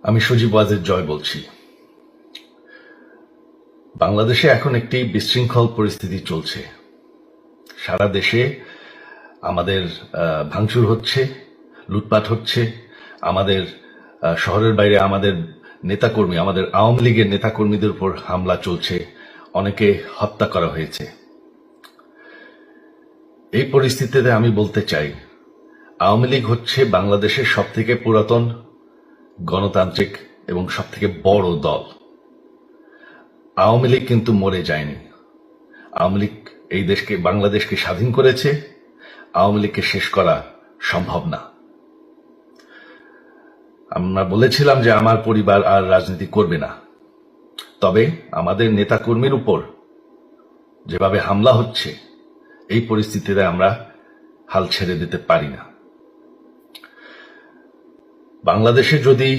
আমি সজীব ওয়াজেদ জয় বলছি। বাংলাদেশে এখন একটি বিশৃঙ্খল পরিস্থিতি চলছে। সারা দেশে আমাদের ভাঙচুর হচ্ছে, লুটপাট হচ্ছে। আমাদের শহরের বাইরে আমাদের নেতাকর্মী, আমাদের আওয়ামী লীগের নেতাকর্মীদের উপর হামলা চলছে, অনেকে হত্যা করা হয়েছে। এই পরিস্থিতিতে আমি বলতে চাই, আওয়ামী লীগ হচ্ছে বাংলাদেশের সবথেকে পুরাতন গণতান্ত্রিক এবং সবথেকে বড় দল। আওয়ামী লীগ কিন্তু মরে যায়নি। আওয়ামী লীগ এই দেশকে, বাংলাদেশকে স্বাধীন করেছে। আওয়ামী লীগকে শেষ করা সম্ভব না। আমরা বলেছিলাম যে আমার পরিবার আর রাজনীতি করবে না, তবে আমাদের নেতাকর্মীর উপর যেভাবে হামলা হচ্ছে, এই পরিস্থিতিতে আমরা হাল ছেড়ে দিতে পারি না। বাংলাদেশে যদি